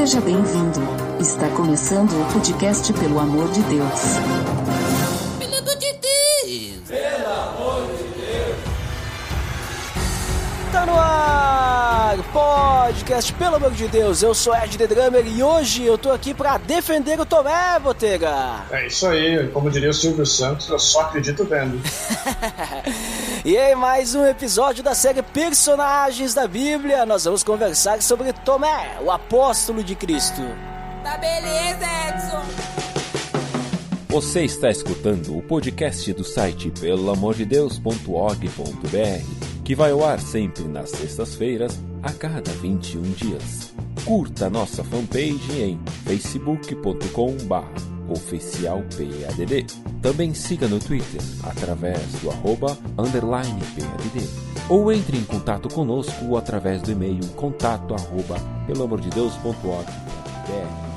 Seja bem-vindo. Está começando o podcast Pelo Amor de Deus. Pelo amor de Deus! Pelo amor de Deus! Tá no ar! Podcast Pelo Amor de Deus. Eu sou Ed The Drummer e hoje eu tô aqui pra defender o Tomé, Botega. É isso aí, como diria o Silvio Santos, eu só acredito vendo. E em mais um episódio da série Personagens da Bíblia, nós vamos conversar sobre Tomé, o apóstolo de Cristo. Tá beleza, Edson! Você está escutando o podcast do site pelamordedeus.org.br, que vai ao ar sempre nas sextas-feiras, a cada 21 dias. Curta nossa fanpage em facebook.com/oficialpadd. Também siga no Twitter, através do @_PADD. Ou entre em contato conosco através do e-mail contato@pelamordedeus.org.br.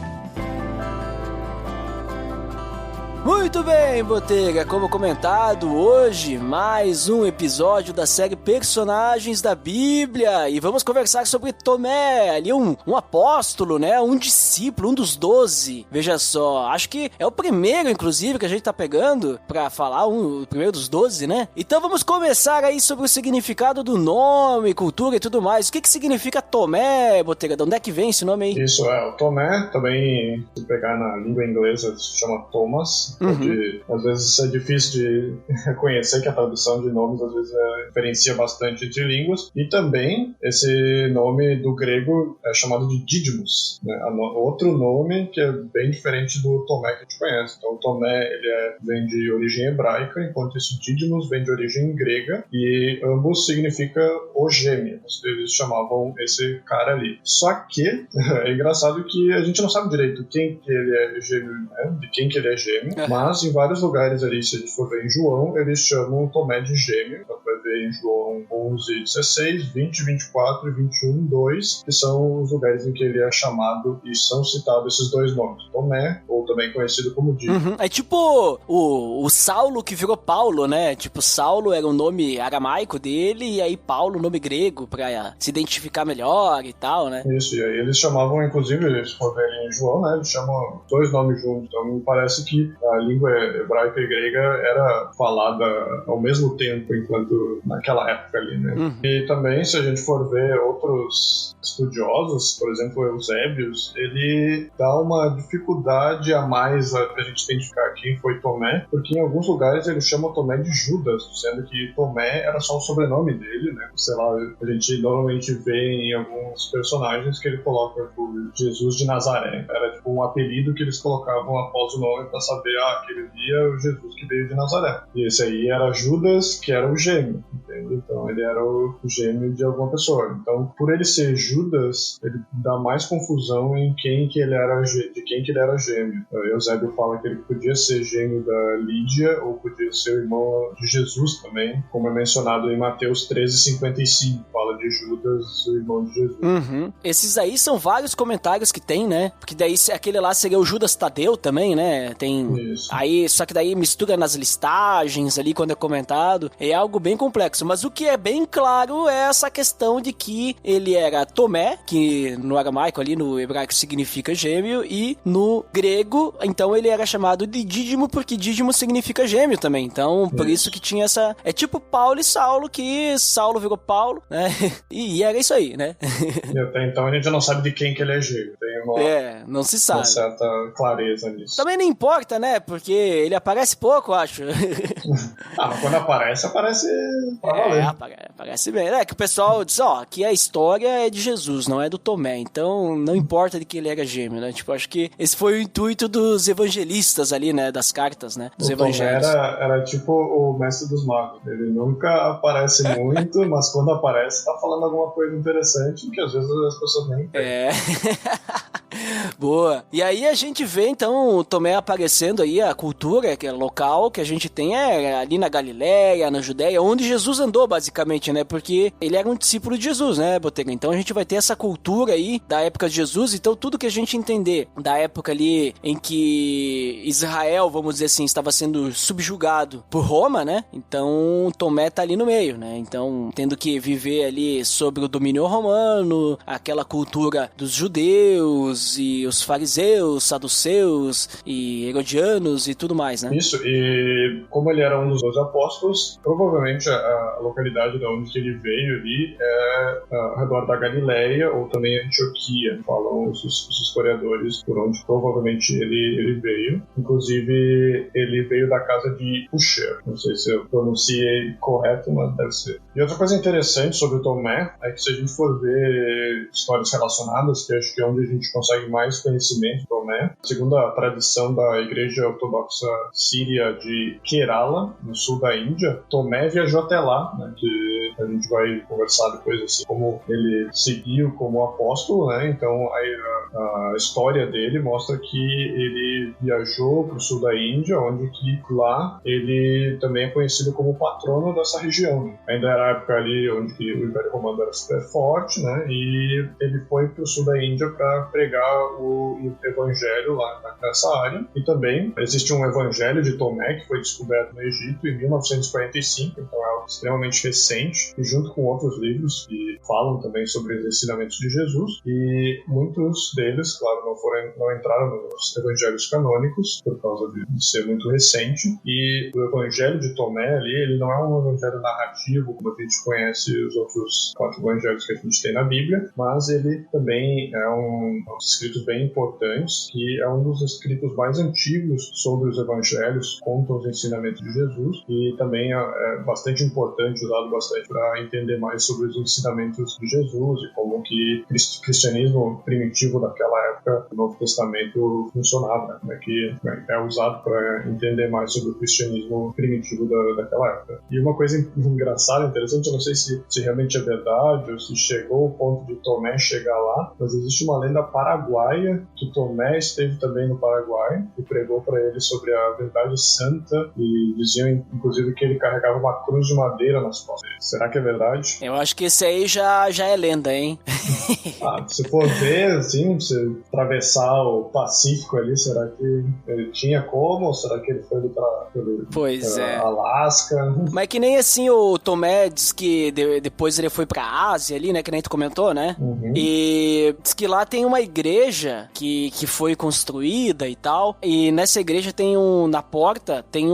Muito bem, Botega, como comentado, hoje mais um episódio da série Personagens da Bíblia e vamos conversar sobre Tomé, ali um apóstolo, né, um discípulo, um dos 12, veja só, acho que é o primeiro, inclusive, que a gente tá pegando pra falar, o primeiro dos 12, né? Então vamos começar aí sobre o significado do nome, cultura e tudo mais. O que significa Tomé, Botega? De onde é que vem esse nome aí? Isso, o Tomé, também, se pegar na língua inglesa, se chama Thomas. Porque, às vezes é difícil de reconhecer que a tradução de nomes às vezes diferencia bastante entre línguas. E também esse nome do grego é chamado de Dídimos, né? Outro nome que é bem diferente do Tomé que a gente conhece. Então o Tomé ele vem de origem hebraica, enquanto esse Dídimos vem de origem grega e ambos significam o gêmeo. Eles chamavam esse cara ali. Só que é engraçado que a gente não sabe direito quem que ele é gêmeo, né? De quem que ele é gêmeo. Mas em vários lugares ali, se a gente for ver em João, eles chamam Tomé de gêmeo. Então vai ver em João 11:16, 20, 24 e 21:2, que são os lugares em que ele é chamado e são citados esses dois nomes. Tomé, ou também conhecido como Dídimo. É tipo o Saulo que virou Paulo, né? Tipo, Saulo era o nome aramaico dele e aí Paulo o nome grego pra se identificar melhor e tal, né? Isso, e aí eles chamavam, inclusive, se for ver em João, né? Eles chamam dois nomes juntos. Então me parece que a língua hebraica e grega era falada ao mesmo tempo, enquanto naquela época ali, né? E também, se a gente for ver outros estudiosos, por exemplo, Eusébios, ele dá uma dificuldade a mais pra gente identificar quem foi Tomé, porque em alguns lugares ele chama Tomé de Judas, sendo que Tomé era só o sobrenome dele, né? Sei lá, a gente normalmente vê em alguns personagens que ele coloca tipo, Jesus de Nazaré. Era tipo um apelido que eles colocavam após o nome pra saber, aquele dia é o Jesus que veio de Nazaré. E esse aí era Judas, que era o gêmeo, entende? Então ele era o gêmeo de alguma pessoa. Então, por ele ser Judas, ele dá mais confusão em quem que ele era, de quem que ele era gêmeo. O Eusébio fala que ele podia ser gêmeo da Lídia, ou podia ser o irmão de Jesus também, como é mencionado em Mateus 13:55, fala de Judas, o irmão de Jesus. Esses aí são vários comentários que tem, né? Porque daí aquele lá seria o Judas Tadeu também, né? Tem... Isso. Aí, só que daí mistura nas listagens ali quando é comentado, é algo bem complexo, mas o que é bem claro é essa questão de que ele era Tomé, que no aramaico ali, no hebraico significa gêmeo, e no grego, então ele era chamado de Dídimo, porque Dídimo significa gêmeo também, então por isso que tinha essa... É tipo Paulo e Saulo, que Saulo virou Paulo, né? E era isso aí, né? E até então a gente não sabe de quem que ele é gêmeo, tem não se sabe. uma certa clareza nisso. Também não importa, né? Porque ele aparece pouco, eu acho. Mas quando aparece pra valer. Aparece bem. É que o pessoal diz, aqui a história é de Jesus, não é do Tomé. Então, não importa de que ele era gêmeo, né? Tipo, acho que esse foi o intuito dos evangelistas ali, né? Das cartas, né? Dos evangelhos. Era tipo o mestre dos magos. Ele nunca aparece muito, mas quando aparece, tá falando alguma coisa interessante que às vezes as pessoas nem entendem. Boa. E aí a gente vê, então, o Tomé aparecendo aí, a cultura que é local que a gente tem é ali na Galileia, na Judéia, onde Jesus andou, basicamente, né? Porque ele era um discípulo de Jesus, né, Botega? Então a gente vai ter essa cultura aí da época de Jesus. Então tudo que a gente entender da época ali em que Israel, vamos dizer assim, estava sendo subjugado por Roma, né? Então Tomé tá ali no meio, né? Então tendo que viver ali sobre o domínio romano, aquela cultura dos judeus e os fariseus, saduceus e herodianos e tudo mais, né? Isso, e como ele era um dos 12 apóstolos, provavelmente a localidade de onde ele veio ali é ao redor da Galileia ou também Antioquia, falam os historiadores, por onde provavelmente ele veio. Inclusive, ele veio da casa de Usher. Não sei se eu pronunciei correto, mas deve ser. E outra coisa interessante sobre o Tomé é que se a gente for ver histórias relacionadas, que acho que é onde a gente consegue mais conhecimento do Tomé, segundo a tradição da Igreja Ortodoxa Síria de Kerala, no sul da Índia, Tomé viajou até lá, né, que a gente vai conversar depois, assim, como ele seguiu como apóstolo, né? Então a história dele mostra que ele viajou para o sul da Índia, onde que lá ele também é conhecido como patrono dessa região. Ainda era a época ali onde que o Império Romano era super forte, né? E ele foi para o sul da Índia para pregar o evangelho lá nessa área. E também existe um evangelho de Tomé que foi descoberto no Egito em 1945, então é algo extremamente recente, e junto com outros livros que falam também sobre os ensinamentos de Jesus, e muitos deles, claro, não entraram nos evangelhos canônicos por causa de ser muito recente. E o evangelho de Tomé ali, ele não é um evangelho narrativo como a gente conhece os outros 4 evangelhos que a gente tem na Bíblia, mas ele também é um dos escritos bem importantes, que é um dos escritos mais antigos sobre os evangelhos, contam os ensinamentos de Jesus, e também é bastante importante, usado bastante para entender mais sobre os ensinamentos de Jesus e como que o cristianismo primitivo daquela época, o Novo Testamento, funcionava, né? Como é que é usado para entender mais sobre o cristianismo primitivo daquela época. E uma coisa engraçada, interessante, eu não sei se realmente é verdade ou se chegou ao ponto de Tomé chegar lá, mas existe uma lenda paraguaia que Tomé esteve também no Paraguai e pregou para ele sobre a verdade santa, e diziam inclusive que ele carregava uma cruz de madeira nas costas. Será que é verdade? Eu acho que esse aí já é lenda, hein? Se for ver, assim, se atravessar o Pacífico ali, será que ele tinha como? Ou será que ele foi para Alasca? Mas que nem assim o Tomé diz que depois ele foi pra Ásia ali, né? Que nem tu comentou, né? Uhum. E diz que lá tem uma igreja que foi construída e tal. E nessa igreja tem na porta tem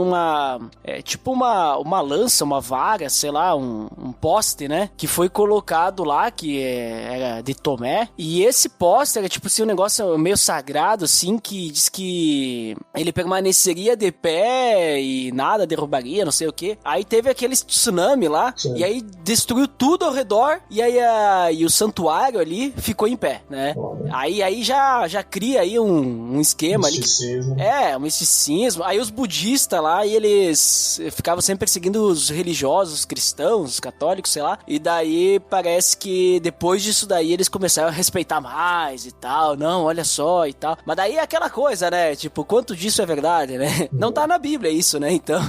tipo uma lança, uma vara, sei lá, um poste, né? Que foi colocado lá, que era de Tomé. E esse poste era tipo assim, um negócio meio sagrado, assim, que diz que ele permaneceria de pé e nada derrubaria, não sei o que. Aí teve aquele tsunami lá, sim, e aí destruiu tudo ao redor, e aí o santuário ali ficou em pé, né? Aí já cria aí um esquema misticismo. Ali. Um misticismo. Aí os budistas lá, e eles ficavam sempre perseguindo os religiosos, os cristãos, os católicos, sei lá. E daí parece que depois disso daí eles começaram a respeitar mais e tal. Não, olha só e tal. Mas daí é aquela coisa, né? Tipo, quanto disso é verdade, né? Não tá na Bíblia isso, né? Então...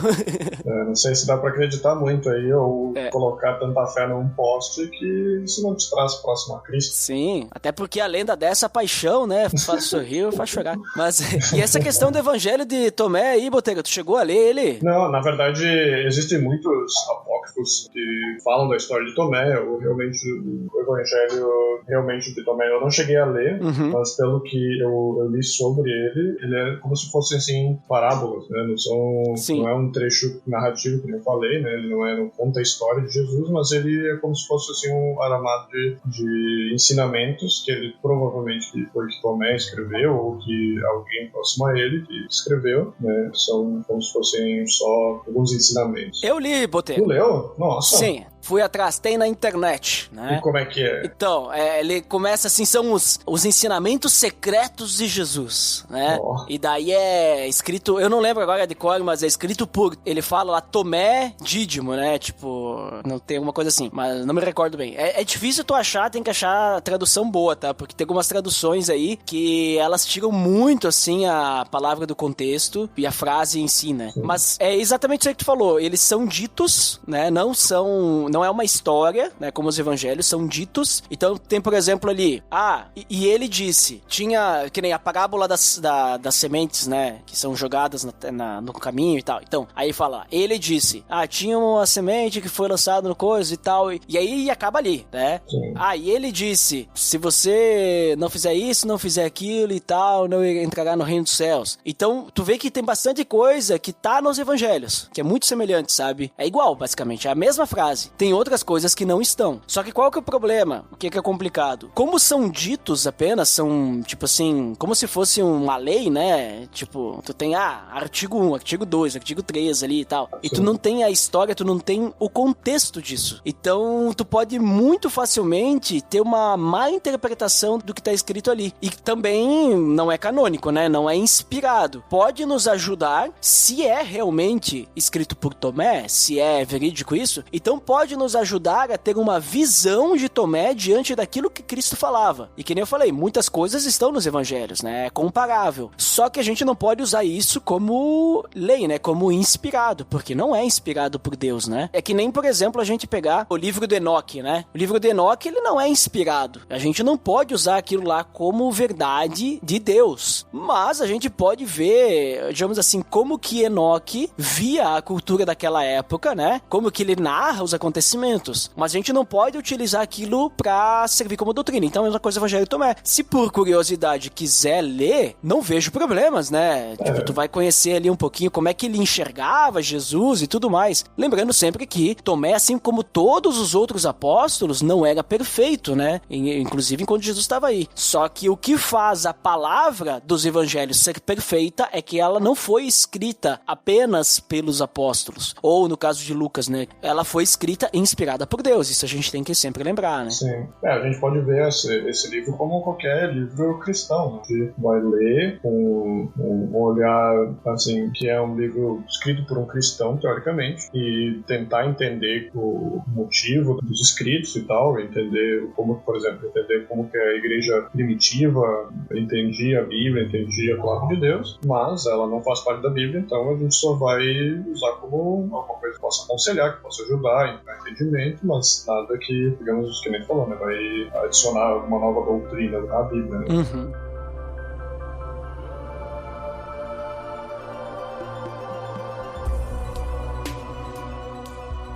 não sei se dá pra acreditar muito aí ou colocar tanta fé num poste que isso não te traz próximo a Cristo. Sim, até porque além dessa paixão, né? Faz sorrir, faz chorar. Mas, e essa questão do evangelho de Tomé aí, Botega, tu chegou a ler ele? Não, na verdade, existem muitos apócrifos que falam da história de Tomé. O evangelho realmente de Tomé eu não cheguei a ler, mas pelo que eu li sobre ele é como se fossem, assim, parábolas, né? Não é um trecho narrativo, como eu falei, né? Ele não conta a história de Jesus, mas ele é como se fosse, assim, um aramado de ensinamentos que ele provavelmente foi que Tomé escreveu ou que alguém próximo a ele que escreveu, né? São como se fossem só alguns ensinamentos. Eu li, Botega. Tu leu? Nossa. Sim. fui atrás, tem na internet, né? E como é que é? Então, ele começa assim, são os ensinamentos secretos de Jesus, né? Oh. E daí é escrito, eu não lembro agora de cor, mas é escrito por, ele fala lá, Tomé Dídimo, né? Tipo, não tem alguma coisa assim, mas não me recordo bem. É difícil tu achar, tem que achar a tradução boa, tá? Porque tem algumas traduções aí que elas tiram muito, assim, a palavra do contexto e a frase em si, né? Sim. Mas é exatamente isso aí que tu falou, eles são ditos, né? Não é uma história, né? Como os evangelhos, são ditos. Então tem, por exemplo, ali, e ele disse, tinha, que nem a parábola das sementes, né? Que são jogadas no caminho e tal. Então, aí fala, ele disse, tinha uma semente que foi lançada no coisa e tal, e aí acaba ali, né? Sim. E ele disse, se você não fizer isso, não fizer aquilo e tal, não entrará no reino dos céus. Então, tu vê que tem bastante coisa que tá nos evangelhos, que é muito semelhante, sabe? É igual, basicamente, é a mesma frase. Tem outras coisas que não estão. Só que qual que é o problema? O que é complicado? Como são ditos apenas, são, tipo assim, como se fosse uma lei, né? Tipo, tu tem, artigo 1, artigo 2, artigo 3 ali e tal. E tu não tem a história, tu não tem o contexto disso. Então, tu pode muito facilmente ter uma má interpretação do que tá escrito ali. E também não é canônico, né? Não é inspirado. Pode nos ajudar, se é realmente escrito por Tomé, se é verídico isso, então pode nos ajudar a ter uma visão de Tomé diante daquilo que Cristo falava. E que nem eu falei, muitas coisas estão nos evangelhos, né? É comparável. Só que a gente não pode usar isso como lei, né? Como inspirado, porque não é inspirado por Deus, né? É que nem, por exemplo, a gente pegar o livro do Enoque, né? O livro do Enoque, ele não é inspirado. A gente não pode usar aquilo lá como verdade de Deus. Mas a gente pode ver, digamos assim, como que Enoque via a cultura daquela época, né? Como que ele narra os acontecimentos. Mas a gente não pode utilizar aquilo pra servir como doutrina. Então, a mesma coisa do Evangelho de Tomé. Se por curiosidade quiser ler, não vejo problemas, né? Tipo, tu vai conhecer ali um pouquinho como é que ele enxergava Jesus e tudo mais. Lembrando sempre que Tomé, assim como todos os outros apóstolos, não era perfeito, né? Inclusive enquanto Jesus estava aí. Só que o que faz a palavra dos evangelhos ser perfeita é que ela não foi escrita apenas pelos apóstolos. Ou, no caso de Lucas, né? Ela foi escrita e inspirada por Deus. Isso a gente tem que sempre lembrar, né? Sim. A gente pode ver esse livro como qualquer livro cristão, né? Que vai ler com um olhar, assim, que é um livro escrito por um cristão, teoricamente, e tentar entender o motivo dos escritos e tal, entender como, por exemplo, entender como que a igreja primitiva entendia a Bíblia, entendia a palavra de Deus, mas ela não faz parte da Bíblia, então a gente só vai usar como alguma coisa que possa aconselhar, que possa ajudar em entendimento, mas nada que, digamos, que nem falou, né, vai adicionar uma nova doutrina à Bíblia, né? Uhum.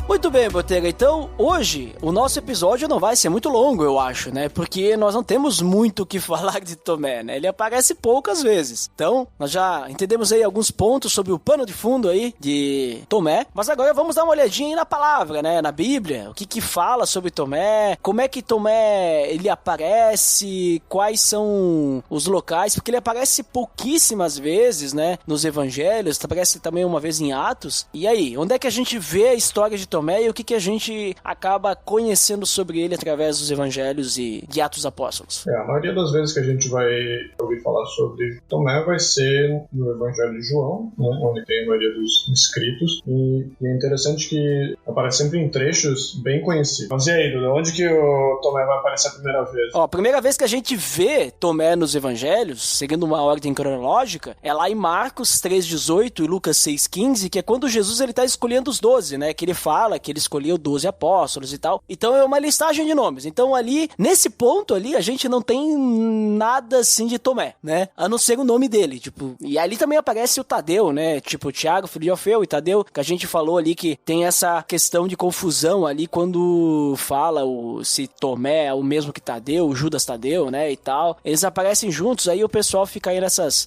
Muito bem, Botega. Então, hoje, o nosso episódio não vai ser muito longo, eu acho, né? Porque nós não temos muito o que falar de Tomé, né? Ele aparece poucas vezes. Então, nós já entendemos aí alguns pontos sobre o pano de fundo aí de Tomé. Mas agora vamos dar uma olhadinha aí na palavra, né? Na Bíblia. O que fala sobre Tomé? Como é que Tomé, ele aparece? Quais são os locais? Porque ele aparece pouquíssimas vezes, né? Nos evangelhos. Aparece também uma vez em Atos. E aí, onde é que a gente vê a história de Tomé e o que a gente acaba conhecendo sobre ele através dos evangelhos e de Atos Apóstolos? A maioria das vezes que a gente vai ouvir falar sobre Tomé vai ser no Evangelho de João, né, onde tem a maioria dos escritos, e é interessante que aparece sempre em trechos bem conhecidos. Mas e aí, Duda, onde que o Tomé vai aparecer a primeira vez? A primeira vez que a gente vê Tomé nos evangelhos, seguindo uma ordem cronológica, é lá em Marcos 3,18 e Lucas 6,15, que é quando Jesus ele tá escolhendo os 12, né, que ele fala que ele escolheu 12 apóstolos e tal. Então é uma listagem de nomes. Então ali, nesse ponto ali, a gente não tem nada assim de Tomé, né? A não ser o nome dele, tipo. E ali também aparece o Tadeu, né? Tipo, Tiago, filho de Alfeu e Tadeu, que a gente falou ali que tem essa questão de confusão ali quando fala se Tomé é o mesmo que Tadeu, Judas Tadeu, né? E tal. Eles aparecem juntos, aí o pessoal fica aí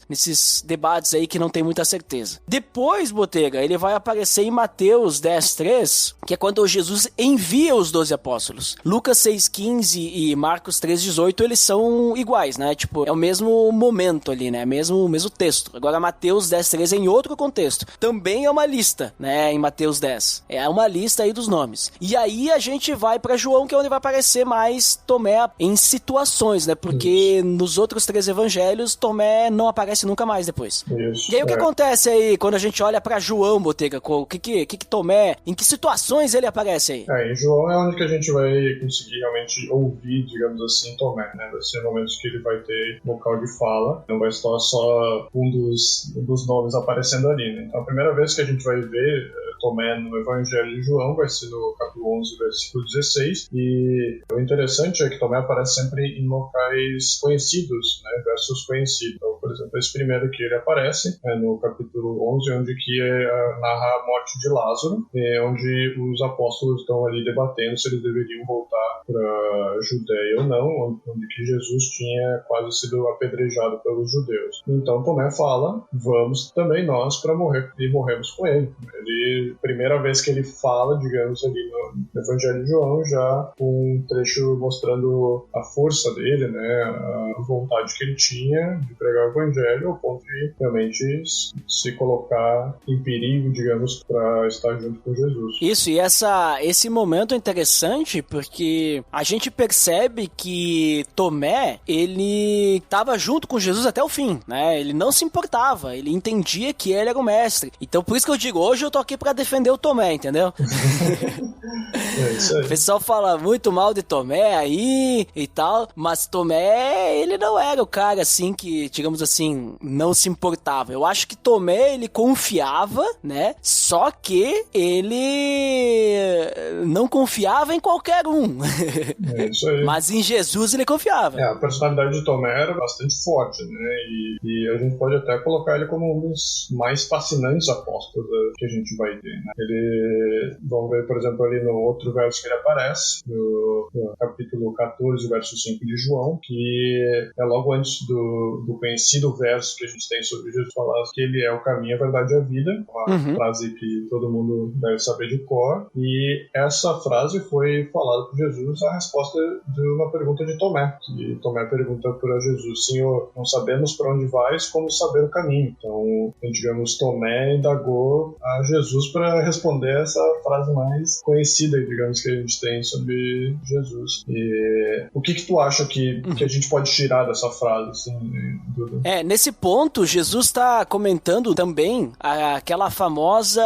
nesses debates aí que não tem muita certeza. Depois, Botega, ele vai aparecer em Mateus 10:3, 2, que é quando Jesus envia os 12 apóstolos. Lucas 6,15 e Marcos 3,18, eles são iguais, né? Tipo, é o mesmo momento ali, né? Mesmo texto. Agora, Mateus 10,13 é em outro contexto. Também é uma lista, né? Em Mateus 10. É uma lista aí dos nomes. E aí a gente vai pra João, que é onde vai aparecer mais Tomé em situações, né? Porque nos outros 3 evangelhos, Tomé não aparece nunca mais depois. Isso, e aí o que acontece aí quando a gente olha pra João, Botega? O que Tomé, em que situações ele aparece aí? Em João é onde que a gente vai conseguir realmente ouvir, digamos assim, Tomé, né? Vai ser momentos que ele vai ter local de fala, não vai estar só um dos nomes aparecendo ali, né? Então a primeira vez que a gente vai ver Tomé no Evangelho de João vai ser no capítulo 11, versículo 16, e o interessante é que Tomé aparece sempre em locais conhecidos, né? Versos conhecidos. Então, por exemplo, esse primeiro que ele aparece é no capítulo 11, onde que narra a morte de Lázaro, onde os apóstolos estão ali debatendo se eles deveriam voltar para a Judéia ou não, onde que Jesus tinha quase sido apedrejado pelos judeus. Então Tomé fala, vamos também nós para morrer, e morremos com ele. Primeira vez que ele fala, digamos, ali no Evangelho de João, já um trecho mostrando a força dele, né, a vontade que ele tinha de pregar o Evangelho, ao ponto de realmente se colocar em perigo, digamos, para estar junto com Jesus. Isso, e esse momento é interessante porque a gente percebe que Tomé, ele estava junto com Jesus até o fim, né? Ele não se importava, ele entendia que ele era o mestre. Então, por isso que eu digo, hoje eu tô aqui pra defender o Tomé, entendeu? É isso aí. O pessoal fala muito mal de Tomé aí e tal, mas Tomé, ele não era o cara assim que, digamos assim, não se importava. Eu acho que Tomé, ele confiava, né? Só que ele não confiava em qualquer um. É isso aí. Mas em Jesus ele confiava. A personalidade de Tomé era bastante forte, né? E a gente pode até colocar ele como um dos mais fascinantes apóstolos que a gente vai ter, né? Vamos ver, por exemplo, ali no outro verso que ele aparece, no capítulo 14, verso 5 de João, que é logo antes do conhecido verso que a gente tem sobre Jesus falar que ele é o caminho, a verdade e a vida, uma frase que todo mundo deve saber de cor, e essa frase foi falada por Jesus a resposta de uma pergunta de Tomé, que Tomé pergunta para Jesus, Senhor, não sabemos para onde vais, como saber o caminho? Então, digamos, Tomé indagou a Jesus para responder essa frase mais conhecida, digamos, que a gente tem sobre Jesus. E o que tu acha que a gente pode tirar dessa frase, assim, Duda? Nesse ponto, Jesus está comentando também aquela famosa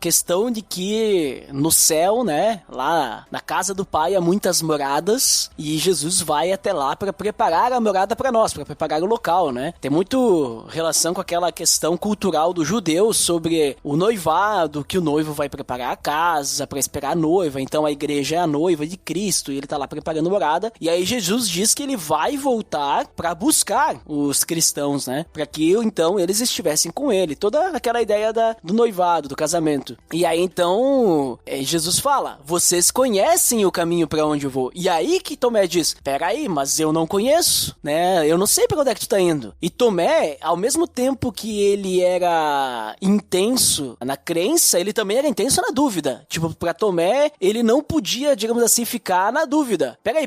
questão de que no céu, né, lá na casa do Pai há muitas moradas e Jesus vai até lá para preparar a morada para nós, para preparar o local, né? Tem muito relação com aquela questão cultural do judeu sobre o noivado, que o noivo vai preparar a casa para esperar a noiva, então a igreja é a noiva de Cristo e ele tá lá preparando a morada, e aí Jesus diz que ele vai voltar para buscar os cristãos, né? Para que então eles estivessem com ele, toda aquela ideia do noivado, do casamento. E aí então Jesus fala, vocês conhecem o caminho para onde eu vou. E aí que Tomé diz, peraí, mas eu não conheço, né? Eu não sei para onde é que tu tá indo. E Tomé, ao mesmo tempo que ele era intenso na crença, ele também era intenso na dúvida. Tipo, pra Tomé, ele não podia, digamos assim, ficar na dúvida. Peraí.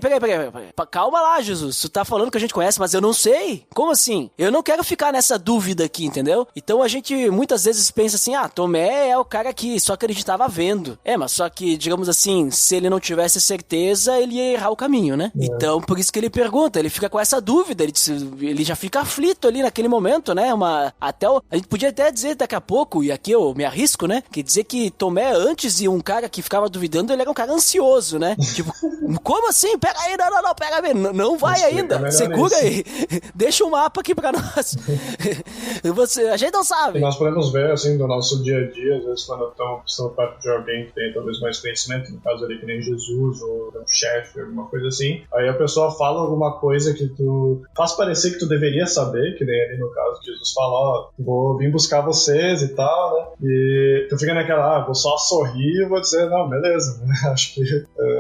Calma lá, Jesus. Tu tá falando que a gente conhece, mas eu não sei. Como assim? Eu não quero ficar nessa dúvida aqui, entendeu? Então a gente muitas vezes pensa assim, Tomé é o cara que só acreditava vendo. Mas só que, digamos assim, se ele não tivesse certeza, ele ia errar o caminho, né? Então, por isso que ele pergunta, ele fica com essa dúvida, ele já fica aflito ali naquele momento, né? A gente podia até dizer daqui a pouco, e aqui eu me arrisco, né? Que dizer que Tomé antes de um cara que ficava duvidando, ele era um cara ansioso, né? Tipo, como assim? Pega aí, não, pega aí, não vai ainda, segura aí, deixa o mapa aqui pra nós. A gente não sabe. E nós podemos ver, assim, do nosso dia a dia, às vezes quando estamos perto de alguém que tem talvez mais conhecimento, no caso ali que nem Jesus, ou um chefe, alguma coisa assim, aí a pessoa fala alguma coisa que tu faz parecer que tu deveria saber, que nem ali no caso que Jesus fala, vou vir buscar vocês e tal, né? E tu fica naquela, vou só sorrir e vou dizer, não, beleza, né? Acho que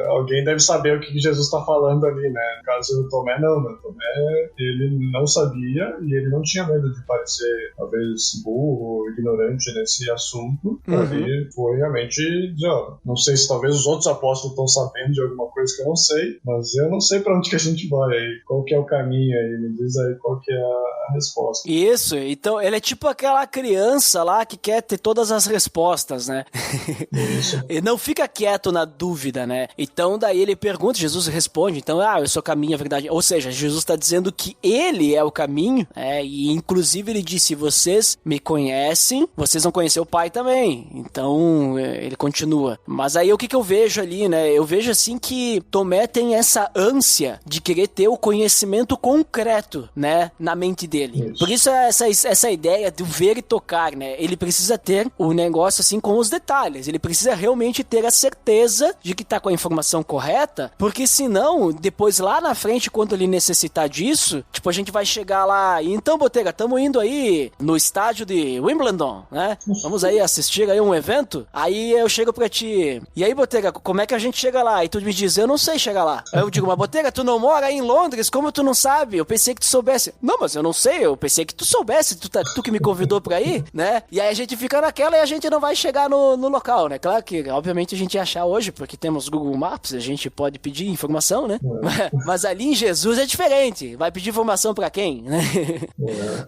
alguém deve saber o que Jesus está falando ali, né? No caso do Tomé, não, né? Tomé, ele não sabia e ele não tinha medo de parecer, talvez, burro ou ignorante nesse assunto. Ali foi realmente dizer, ó, não sei se talvez os outros apóstolos estão sabendo de alguma coisa que eu não sei, mas eu não sei pra onde que a gente vai aí, qual que é o caminho aí, me diz aí qual que é a resposta. Isso, então ele é tipo aquela criança lá que quer ter todas as respostas, né? Isso. Ele não fica quieto na dúvida, né? Então daí ele pergunta, Jesus responde, então, eu sou o caminho, a verdade. Ou seja, Jesus está dizendo que ele é o caminho, e inclusive ele disse, vocês me conhecem, vocês vão conhecer o Pai também. Então ele continua. Mas aí o que eu vejo ali, né? Eu vejo assim que Tomé tem essa ânsia de querer ter o conhecimento concreto, né? Na mente dele. Isso. Por isso essa ideia do ver e tocar, né? Ele precisa ter o negócio assim com os detalhes. Ele precisa realmente ter a certeza de que tá com a informação correta, porque senão, depois lá na frente, quando ele necessitar disso, tipo, a gente vai chegar lá e então, Botega, tamo indo aí no estádio de Wimbledon, né? Vamos aí assistir aí um evento? Aí eu chego pra ti, e aí, Botega, como é que a gente chega lá? E tu me diz, eu não sei chegar lá. Aí eu digo, mas Botega, tu não mora aí em Londres, como tu não sabe? Eu pensei que tu soubesse. Não, mas eu não sei, eu pensei que tu soubesse, tu que me convidou pra ir, né? E aí a gente fica naquela e a gente não vai chegar no local, né? Claro que, obviamente, a gente ia achar hoje, porque temos Google Maps, a gente pode pedir informação, né? Mas ali em Jesus é diferente. Vai pedir informação pra quem, né?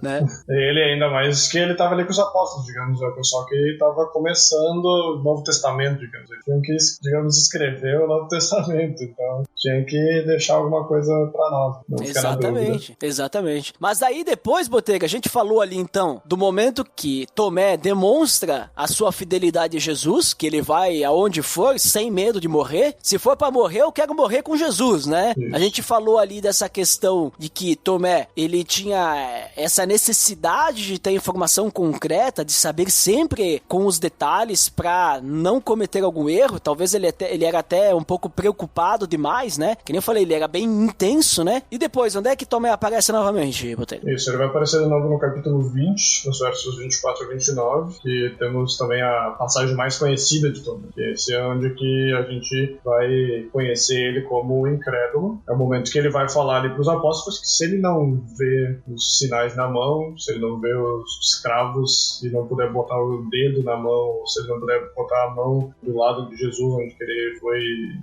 Né? Ele ainda mais que ele estava ali com os apóstolos, digamos, o pessoal que estava começando o Novo Testamento, digamos. Eles tinham que, digamos, escrever o Novo Testamento, então tinha que deixar alguma coisa pra nós, não ficar na dúvida. Exatamente. Mas aí depois, Botega, a gente falou ali então do momento que Tomé demonstra a sua fidelidade a Jesus, que ele vai aonde for sem medo de morrer. Se for pra morrer, eu quero morrer com Jesus, né? Isso. A gente falou ali dessa questão de que Tomé, ele tinha essa necessidade de ter informação concreta, de saber sempre com os detalhes pra não cometer algum erro. Talvez ele era até um pouco preocupado demais, né? Que nem eu falei, ele era bem intenso, né? E depois, onde é que Tomé aparece novamente, Botega? Isso, ele vai aparecer de novo no capítulo 20, nos versos 24 a 29, que temos também a passagem mais conhecida de Tomé. Esse é onde que a gente vai conhecer ele como incrédulo. É o momento que ele vai falar ali para os apóstolos que se ele não vê os sinais na mão, se ele não vê os cravos e não puder botar o dedo na mão, se ele não puder botar a mão do lado de Jesus, onde ele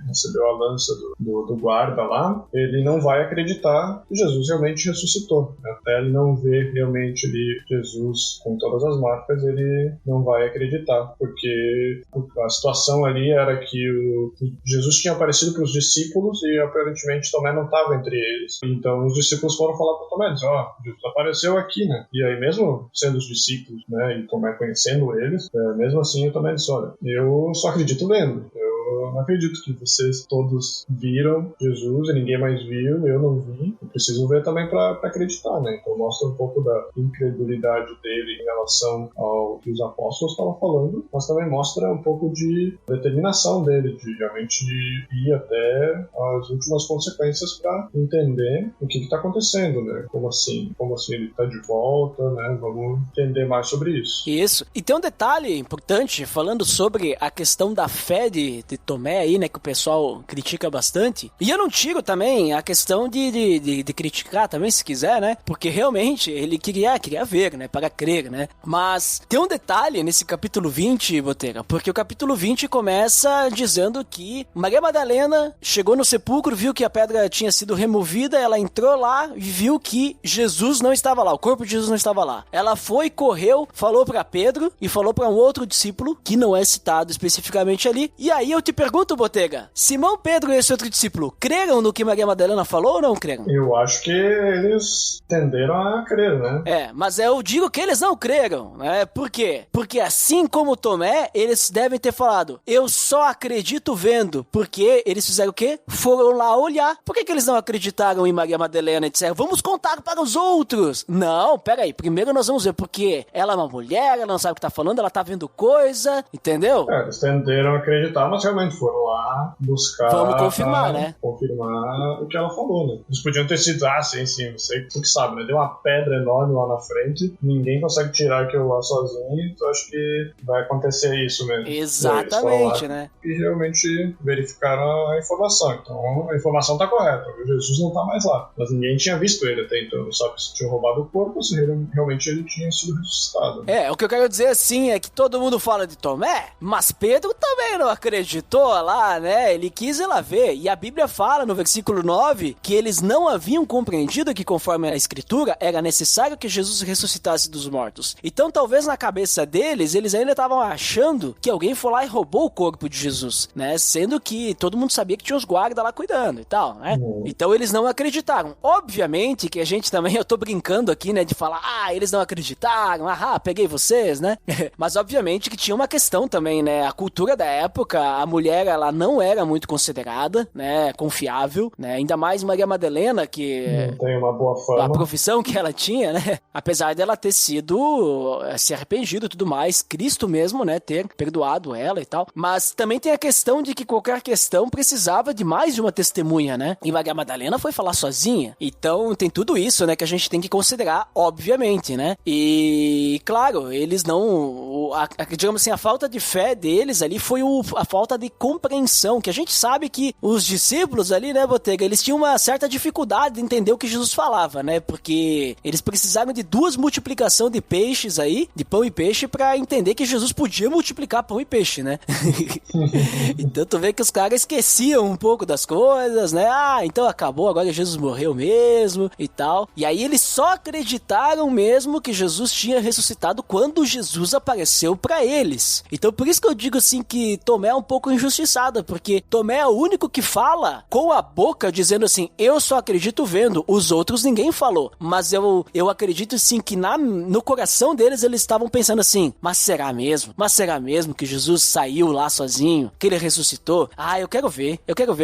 recebeu a lança do guarda lá, ele não vai acreditar que Jesus realmente ressuscitou. Até ele não ver realmente ali Jesus com todas as marcas, ele não vai acreditar, porque a situação ali era que Jesus tinha aparecido para os discípulos e aparentemente Tomé não estava entre eles. Então os discípulos foram falar para Tomé, dizendo, Jesus apareceu aqui, né? E aí mesmo sendo os discípulos, né, e Tomé conhecendo eles, mesmo assim o Tomé disse, olha, eu só acredito vendo. Eu não acredito que vocês todos viram Jesus e ninguém mais viu, eu não vi. Eu preciso ver também para acreditar, né? Então mostra um pouco da incredulidade dele em relação ao que os apóstolos estavam falando, mas também mostra um pouco de determinação dele, de realmente ir até as últimas consequências para entender o que está acontecendo, né? Como assim ele está de volta, né? Vamos entender mais sobre isso. Isso. E tem um detalhe importante, falando sobre a questão da fé de Tomé aí, né, que o pessoal critica bastante. E eu não tiro também a questão de criticar também, se quiser, né? Porque realmente ele queria ver, né? Para crer, né? Mas tem um detalhe nesse capítulo 20, Botega, porque o capítulo 20 começa dizendo que Maria Madalena chegou no sepulcro, viu que a pedra tinha sido removida, ela entrou lá e viu que Jesus não estava lá, o corpo de Jesus não estava lá. Ela foi, correu, falou para Pedro e falou para um outro discípulo, que não é citado especificamente ali. E aí eu te pergunto, Botega, Simão Pedro e esse outro discípulo creram no que Maria Madalena falou ou não creram? Eu acho que eles tenderam a crer, né? Mas eu digo que eles não creram, né? Por quê? Porque assim como Tomé, eles devem ter falado, eu só acredito vendo, porque eles fizeram o quê? Foram lá olhar. Por que eles não acreditaram em Maria Madalena e disseram, vamos contar para os outros? Não, peraí, primeiro nós vamos ver, porque ela é uma mulher, ela não sabe o que tá falando, ela tá vendo coisa, entendeu? Eles tenderam a acreditar, mas realmente foram lá buscar... Vamos confirmar, né? Confirmar o que ela falou, né? Eles podiam ter sido, sim, você que sabe, né? Tem uma pedra enorme lá na frente, ninguém consegue tirar aquilo lá sozinho, então acho que vai acontecer isso mesmo. Exatamente, né? E realmente verificaram a informação. Então, a informação tá correta. Jesus não tá mais lá. Mas ninguém tinha visto ele até então. Não sabe se tinha roubado o corpo ou se realmente ele tinha sido ressuscitado. O que eu quero dizer assim é que todo mundo fala de Tomé, mas Pedro também não acreditou lá, né? Ele quis ir lá ver. E a Bíblia fala no versículo 9 que eles não haviam compreendido que, conforme a Escritura, era necessário que Jesus ressuscitasse dos mortos. Então, talvez na cabeça deles, eles ainda estavam achando que alguém foi lá e roubou o corpo de Jesus, né? Sendo que todo mundo sabia que tinha os guardas lá cuidando e tal, né? Então, eles não acreditaram. Obviamente que a gente também, eu tô brincando aqui, né? De falar, eles não acreditaram, peguei vocês, né? Mas, obviamente, que tinha uma questão também, né? A cultura da época, a mulher, ela não era muito considerada, né? Confiável, né? Ainda mais Maria Madalena, que... Não tem uma boa fama. A profissão que ela tinha, né? Apesar dela ter sido... se arrependido e tudo mais, Cristo mesmo, né? Ter perdoado ela e tal. Mas também tem a questão de que qualquer questão precisava de mais de uma testemunha, né? E Maria Madalena foi falar sozinha. Então, tem tudo isso, né? Que a gente tem que considerar, obviamente, né? E, claro, eles não... digamos assim, a falta de fé deles ali foi a falta de compreensão, que a gente sabe que os discípulos ali, né, Botega, eles tinham uma certa dificuldade de entender o que Jesus falava, né? Porque eles precisaram de 2 multiplicações de peixes aí, de pão e peixe, pra entender que Jesus podia multiplicar pão e peixe, né? Então tu vê que os caras esqueciam um pouco das coisas, né? Então acabou, agora Jesus morreu mesmo e tal. E aí eles só acreditaram mesmo que Jesus tinha ressuscitado quando Jesus apareceu pra eles. Então por isso que eu digo assim que Tomé é um pouco injustiçado, porque Tomé é o único que fala com a boca dizendo assim, eu só acredito vendo, os outros ninguém falou. Mas eu acredito sim que no coração deles eles estavam pensando assim, mas será mesmo? Mas será mesmo que Jesus saiu lá sozinho? Que ele ressuscitou? Eu quero ver.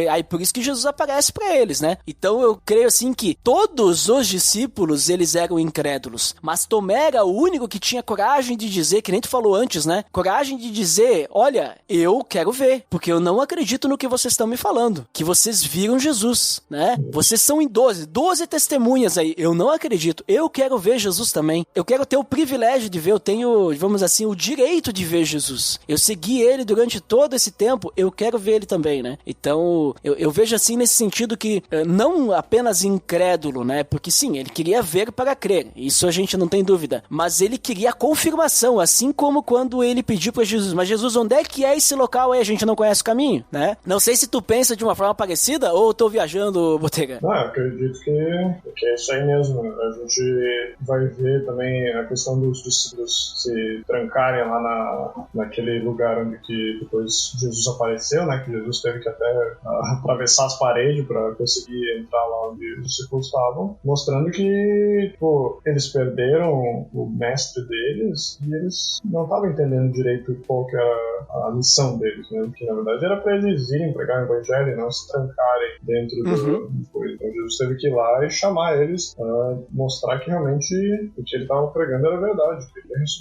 Aí por isso que Jesus aparece pra eles, né? Então eu creio assim que todos os discípulos eles eram incrédulos, mas Tomé era o único que tinha coragem de dizer, que nem tu falou antes, né? Coragem de dizer, olha, eu quero ver, porque eu não acredito no que vocês estão me falando, que vocês viram Jesus, né? Vocês são em 12 testemunhas aí, eu não acredito, eu quero ver Jesus também, eu quero ter o privilégio de ver, eu tenho, vamos assim, o direito de ver Jesus, eu segui ele durante todo esse tempo, eu quero ver ele também, né? Então, eu vejo assim nesse sentido que não apenas incrédulo, né? Porque sim, ele queria ver para crer, isso a gente não tem dúvida, mas ele queria a confirmação, assim como quando ele pediu para Jesus, mas Jesus, onde é que é esse local aí? A gente não conhece o caminho, né? Não sei se tu pensa de uma forma parecida ou tô viajando, Botega. Eu acredito que é isso aí mesmo. A gente vai ver também a questão dos discípulos se trancarem lá naquele lugar onde que depois Jesus apareceu, né? Que Jesus teve que até atravessar as paredes para conseguir entrar lá onde os discípulos estavam, mostrando que eles perderam o mestre deles e eles não estavam entendendo direito qual que era a missão deles, né? Que na verdade era para eles irem pregar o evangelho e não se trancarem dentro do coisa. Então Jesus teve que ir lá e chamar eles para mostrar que realmente o que ele estava pregando era verdade.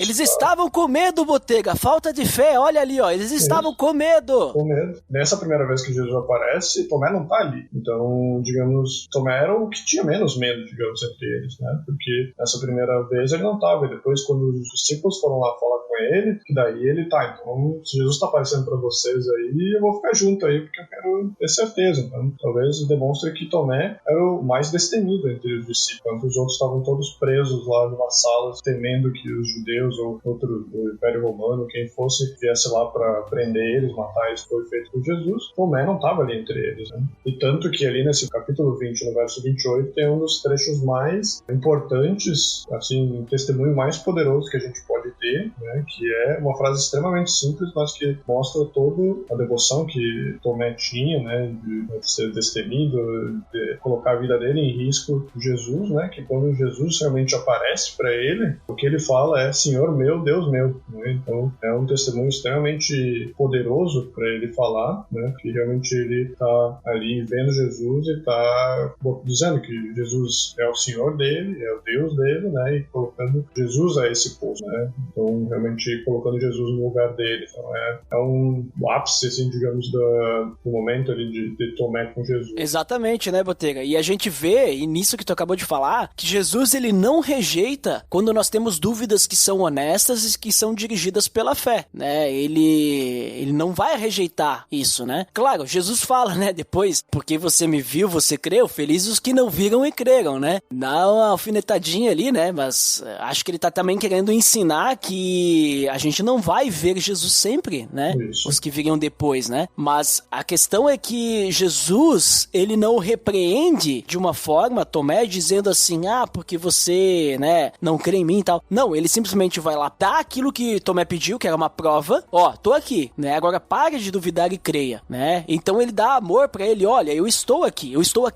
Eles estavam com medo, Botega, falta de fé, olha ali, ó, eles estavam com medo. Com medo. Nessa primeira vez que Jesus aparece, Tomé não tá ali. Então, digamos, Tomé era o que tinha menos medo, digamos, entre eles, né? Porque nessa primeira vez ele não tava, e depois quando os discípulos foram lá falar com ele, que daí ele tá, então se Jesus tá aparecendo pra vocês aí, eu vou ficar junto aí, porque eu quero ter certeza. Então, talvez demonstre que Tomé era o mais destemido entre os discípulos, enquanto os outros estavam todos presos lá numa sala, temendo que os judeus ou o Império Romano, quem fosse, viesse lá pra prender eles, matar eles, foi feito por Jesus. Tomé não tava ali entre eles, né? E tanto que ali nesse capítulo 20, no verso 28, tem um dos trechos mais importantes, assim, um testemunho mais poderoso que a gente pode ter, né? Que é uma frase extremamente simples, mas que mostra toda a devoção que Tomé tinha, né? De ser destemido, de colocar a vida dele em risco por Jesus, né? Que quando Jesus realmente aparece para ele, o que ele fala é Senhor meu, Deus meu, né? Então é um testemunho extremamente poderoso para ele falar, né? Que realmente ele tá ali vendo Jesus e tá dizendo que Jesus é o Senhor dele, é o Deus dele, né? E colocando Jesus a esse posto, né? Então realmente realmente colocando Jesus no lugar dele. Então é um ápice, assim, digamos, do momento ali de Tomé com Jesus. Exatamente, né, Botega? E a gente vê, e nisso que tu acabou de falar, que Jesus, ele não rejeita quando nós temos dúvidas que são honestas e que são dirigidas pela fé, né? Ele não vai rejeitar isso, né? Claro, Jesus fala, né, depois, porque você me viu, você creu, felizes os que não viram e creram, né? Dá uma alfinetadinha ali, né? Mas acho que ele tá também querendo ensinar que a gente não vai ver Jesus sempre, né? Isso. Os que viriam depois, né? Mas a questão é que Jesus, ele não repreende de uma forma Tomé dizendo assim, porque você, né, não crê em mim e tal. Não, ele simplesmente vai lá, dá aquilo que Tomé pediu, que era uma prova, tô aqui, né? Agora pare de duvidar e creia, né? Então ele dá amor pra ele, olha, eu estou aqui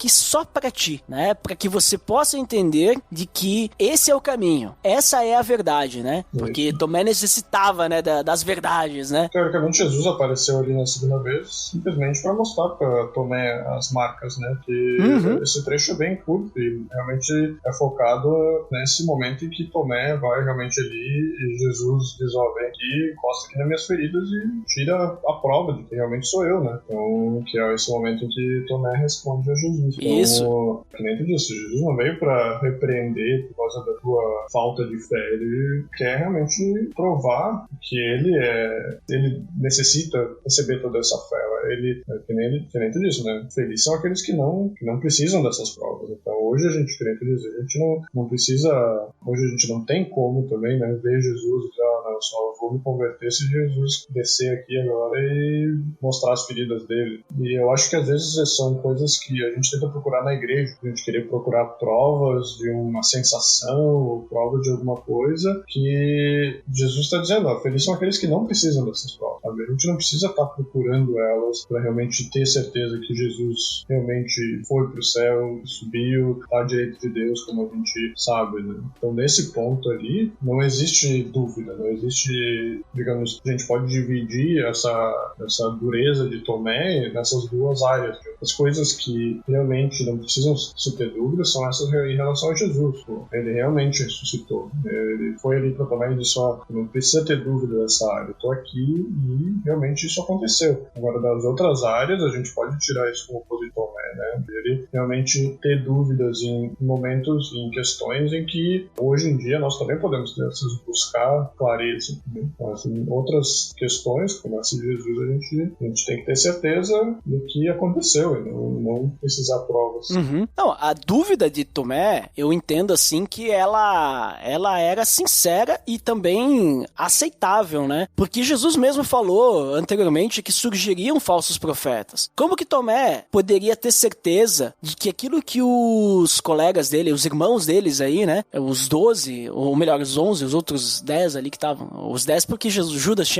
só pra ti, né? Pra que você possa entender de que esse é o caminho, essa é a verdade, né? Porque Tomé necessitava, né, das verdades, né? Teoricamente, Jesus apareceu ali na segunda vez simplesmente para mostrar para Tomé as marcas, né? Que esse trecho é bem curto e realmente é focado nesse momento em que Tomé vai realmente ali e Jesus diz, vem aqui, encosta aqui nas minhas feridas e tira a prova de que realmente sou eu, né? Então, que é esse momento em que Tomé responde a Jesus. Então, isso. Que nem tu disse, Jesus não veio para repreender por causa da tua falta de fé, ele quer realmente provar que ele necessita receber toda essa fé. Ele, que nem tu disse, né? Felizes são aqueles que não precisam dessas provas. Então hoje a gente, que nem tu disse, a gente não precisa, hoje a gente não tem como também, né, ver Jesus e dizer, não, só vou me converter se Jesus descer aqui agora e mostrar as feridas dele. E eu acho que às vezes são coisas que a gente tenta procurar na igreja, a gente querer procurar provas de uma sensação ou provas de alguma coisa que Jesus está dizendo, felizes são aqueles que não precisam dessas provas, sabe? A gente não precisa estar procurando elas para realmente ter certeza que Jesus realmente foi pro céu, subiu, está à direita de Deus, como a gente sabe, né? Então nesse ponto ali não existe dúvida, não existe, digamos, a gente pode dividir essa dureza de Tomé nessas duas áreas. As coisas que realmente não precisam se ter dúvida são essas em relação a Jesus. Ele realmente ressuscitou. Ele foi ali para Tomé e disse, não precisa ter dúvida dessa área, eu tô aqui e realmente isso aconteceu. Agora, das outras áreas, a gente pode tirar isso como opositor, né? Ele realmente ter dúvidas em momentos, em questões em que hoje em dia nós também podemos buscar clareza. Né? Então, assim, outras questões, como essa de Jesus, a gente tem que ter certeza do que aconteceu e não precisar provas. Não, a dúvida de Tomé, eu entendo assim que ela era sincera e também aceitável, né? Porque Jesus mesmo falou anteriormente que surgiriam falsos profetas. Como que Tomé poderia ter certeza de que aquilo que os colegas dele, os irmãos deles aí, né? Os 12, ou melhor, os 11, os outros 10 ali que estavam. Os 10 porque Judas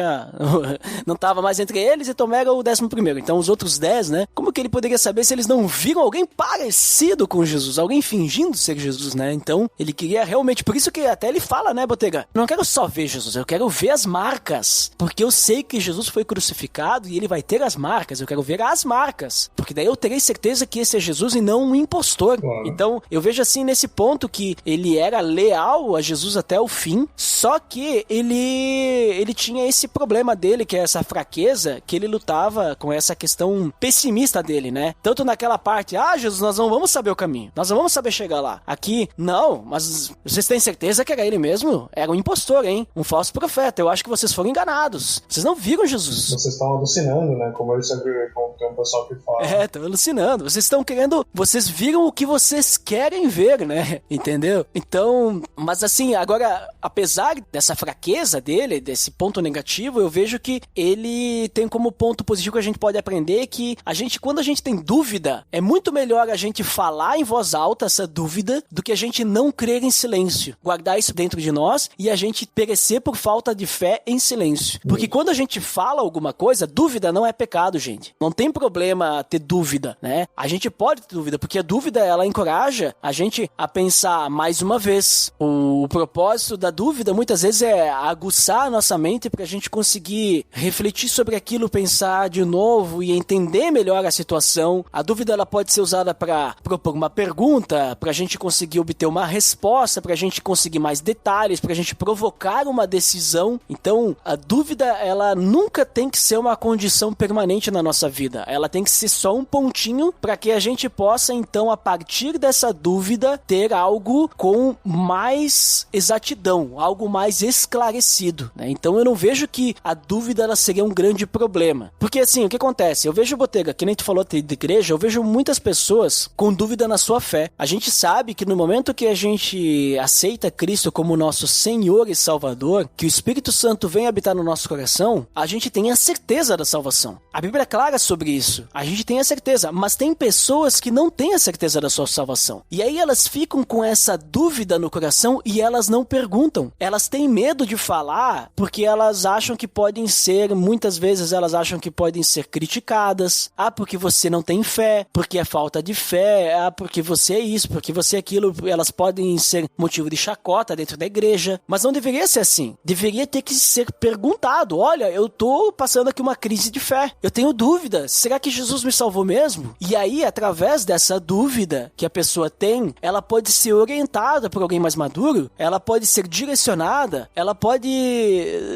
não estava mais entre eles e Tomé era o 11º. Então os outros 10, né? Como que ele poderia saber se eles não viram alguém parecido com Jesus? Alguém fingindo ser Jesus, né? Então ele queria realmente... Por isso que até ele fala, né, Botega? Eu não quero só ver Jesus, eu quero ver as marcas. Porque eu sei que Jesus foi crucificado e ele vai ter as marcas. Eu quero ver as marcas. Porque daí eu terei certeza que esse é Jesus e não um impostor. Claro. Então eu vejo assim nesse ponto que ele era leal a Jesus até o fim, só que ele tinha esse problema dele, que é essa fraqueza, que ele lutava com essa questão pessimista dele, né? Tanto naquela parte, Jesus, nós não vamos saber o caminho, nós não vamos saber chegar lá. Aqui, não, mas vocês têm certeza que era ele mesmo? Era um impostor, hein? Um falso profeta. Eu acho que vocês foram enganados. Vocês não viram Jesus. Vocês estão alucinando, né? Como eu sempre tem um pessoal que fala. Estão alucinando. Vocês estão querendo... Vocês viram o que vocês querem ver, né? Entendeu? Então, mas assim, agora, apesar dessa fraqueza dele, desse ponto negativo, eu vejo que ele tem como ponto positivo que a gente pode aprender que quando a gente tem dúvida, é muito melhor a gente falar em voz alta essa dúvida do que a gente não crer em silêncio. Guardar isso dentro de nós e a gente perecer por falta de fé em silêncio. Porque quando a gente fala alguma coisa, dúvida não é pecado, gente. Não tem problema ter dúvida, né? A gente pode ter dúvida, porque a dúvida, ela encoraja a gente a pensar mais uma vez. O propósito da dúvida, muitas vezes, é aguçar a nossa mente para a gente conseguir refletir sobre aquilo, pensar de novo e entender melhor a situação. A dúvida, ela pode ser usada para propor uma pergunta, para a gente conseguir obter uma resposta, para a gente conseguir mais detalhes, para a gente provocar uma decisão. Então, a dúvida, ela nunca tem que ser uma condição permanente na nossa vida. Ela tem que ser só um pontinho para que a gente possa, então, a partir dessa dúvida, ter algo com mais exatidão, algo mais esclarecido, né? Então, eu não vejo que a dúvida, ela seria um grande problema. Porque, assim, o que acontece? Eu vejo, Botega, que nem tu falou de igreja, eu vejo muitas pessoas com dúvida na sua fé. A gente sabe que no momento que a gente aceita Cristo como nosso Senhor e Salvador, que o Espírito Santo vem habitar no nosso coração, a gente tem a certeza da salvação. A Bíblia é clara sobre isso. A gente tem a certeza, mas tem pessoas que não têm a certeza da sua salvação. E aí elas ficam com essa dúvida no coração e elas não perguntam. Elas têm medo de falar porque elas acham que podem ser, muitas vezes elas acham que podem ser criticadas. Ah, porque você não tem fé, porque é falta de fé, ah, porque você é isso, porque você é aquilo. Elas podem ser motivo de chacota dentro da igreja, mas não deveria ser assim. Deveria ter que ser perguntado. Olha, eu tô passando aqui uma crise de fé. Eu tenho dúvida. Será que Jesus me salvou mesmo? E aí, através dessa dúvida que a pessoa tem, ela pode ser orientada por alguém mais maduro, ela pode ser direcionada, ela pode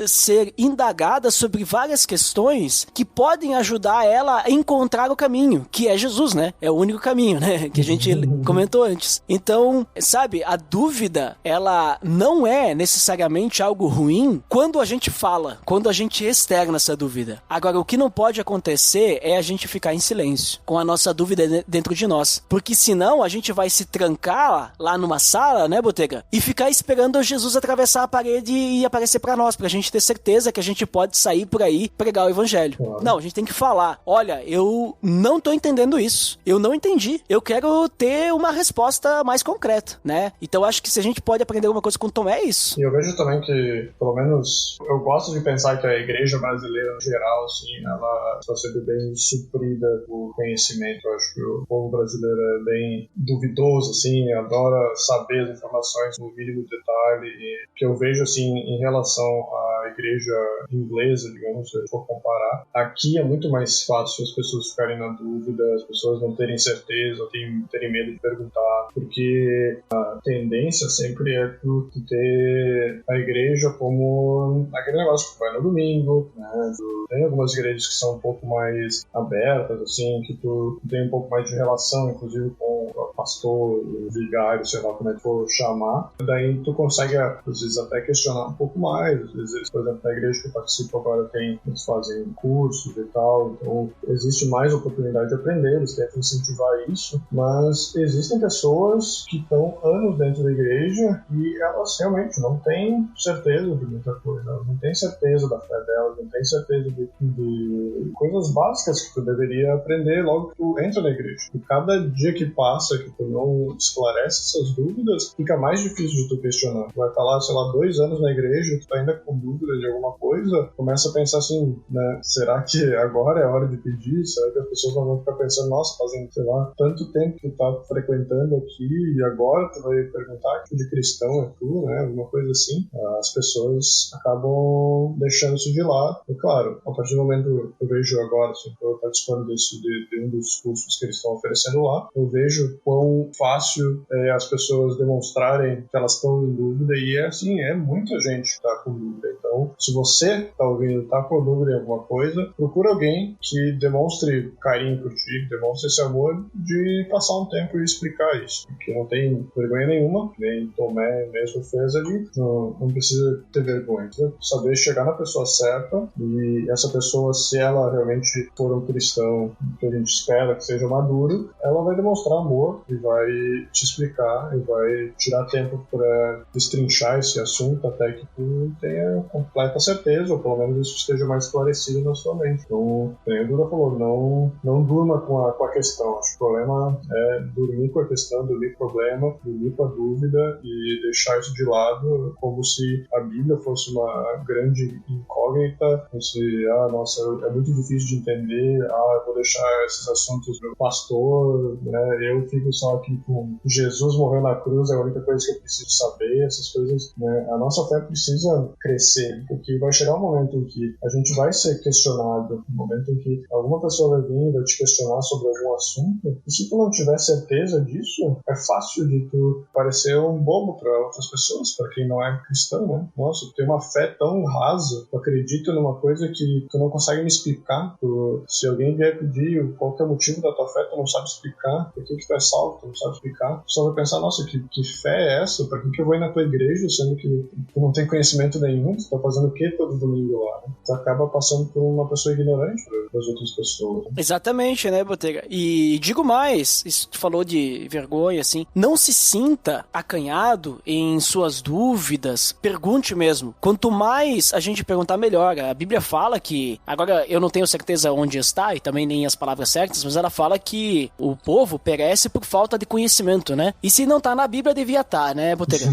ser indagada sobre várias questões que podem ajudar ela a encontrar o caminho, que é Jesus, né? É o único caminho, né? Que a gente comentou antes. Então, sabe, a dúvida, ela não é necessariamente algo ruim quando a gente fala, quando a gente externa essa dúvida. Agora, o que não pode acontecer é a gente ficar em silêncio, com a nossa dúvida dentro de nós. Porque senão a gente vai se trancar lá numa sala, né, Botega? E ficar esperando Jesus atravessar a parede e aparecer pra nós, pra gente ter certeza que a gente pode sair por aí e pregar o evangelho. Claro. Não, a gente tem que falar. Olha, eu não tô entendendo isso. Eu não entendi. Eu quero ter uma resposta mais concreta, né? Então acho que se a gente pode aprender alguma coisa com o Tomé, é isso. E eu vejo também que, pelo menos, eu gosto de pensar que a igreja brasileira, no geral, assim, ela está sempre bem suprida por conhecimento. Eu acho que o povo brasileiro é bem duvidoso, assim, adora saber as informações no mínimo detalhe. E que eu vejo, assim, em relação à igreja inglesa, digamos, se for comparar, aqui é muito mais fácil as pessoas ficarem na dúvida, as pessoas não terem certeza, terem medo de perguntar, porque a tendência sempre é tu ter a igreja como aquele negócio que vai no domingo, né? Tem algumas igrejas que são um pouco mais abertas, assim, que tu tem um pouco mais de relação, inclusive com o pastor, o vigário, sei lá como é que for chamar. Daí tu consegue, às vezes, até questionar um pouco mais. Às vezes, por exemplo, na igreja que eu participo agora eles fazem cursos e tal, então existe mais oportunidade de aprender, eles tentam incentivar isso, mas existem pessoas que estão anos dentro da igreja e elas realmente não têm certeza de muita coisa, elas não têm certeza da fé delas, não têm certeza de coisas básicas que tu deveria aprender logo que tu entra na igreja. E cada dia que passa que tu não esclarece essas dúvidas, fica mais difícil de tu questionar. Tu vai estar lá, sei lá, 2 anos na igreja, tu tá ainda com dúvida de alguma coisa, começa a pensar assim, né, será que agora é a hora de pedir? Será que as pessoas não vão ficar pensando, nossa, fazendo, sei lá, tanto tempo que tu tá frequentando aqui e agora tu vai perguntar que de cristão é tu, né, alguma coisa assim. As pessoas acabam deixando isso de lado. E claro, a partir do momento que eu vejo agora, assim, que eu participando de um dos cursos que eles estão oferecendo lá, eu vejo quão fácil é as pessoas demonstrarem que elas estão em dúvida, e é assim, é muita gente que tá com dúvida. Então, se você tá ouvindo, tá com dúvida em alguma coisa, procura alguém que demonstre carinho por ti, que demonstre esse amor de passar um tempo e explicar isso, porque não tem vergonha nenhuma, nem Tomé mesmo fez ali, não precisa ter vergonha, precisa saber chegar na pessoa certa, e essa pessoa, se ela realmente for um cristão que a gente espera que seja maduro, ela vai demonstrar amor e vai te explicar e vai tirar tempo para destrinchar esse assunto até que tu tenha completa certeza, ou pelo menos isso esteja mais esclarecido na sua mente. Então, como a Duda falou, não durma com a questão. Acho problema é dormir com a questão, dormir com o problema, dormir com a dúvida e deixar isso de lado como se a Bíblia fosse uma grande incógnita, como se, nossa, é muito difícil de entender, eu vou deixar esses assuntos pro pastor, né? Eu fico só aqui com Jesus morreu na cruz, é a única coisa que eu preciso saber, essas coisas, né? A nossa fé precisa crescer, porque vai chegar um momento em que a gente vai ser questionado, um momento em que alguma pessoa vai vir e vai te questionar sobre algum assunto, e se tu não tiver certeza disso, é fácil de tu parecer um bobo para outras pessoas, para quem não é cristão, né? Nossa, tu tem uma fé tão rasa, tu acredita numa coisa que tu não consegue me explicar, se alguém vier pedir qual que é o motivo da tua fé, tu não sabe explicar, por que tu é salvo, tu não sabe explicar, tu só vai pensar, nossa, que fé é essa? Pra que eu vou ir na tua igreja, sendo que tu não tem conhecimento nenhum, tu tá fazendo o que todo domingo lá, né? Tu acaba passando por uma pessoa ignorante das outras pessoas. Exatamente, né, Botega? E digo mais, isso tu falou de vergonha, assim, não se sinta acanhado em suas dúvidas, pergunte mesmo. Quanto mais a gente perguntar, melhor. A Bíblia fala que, agora eu não tenho certeza onde está, e também nem as palavras certas, mas ela fala que o povo perece por falta de conhecimento, né? E se não tá na Bíblia, devia estar, né, Botega?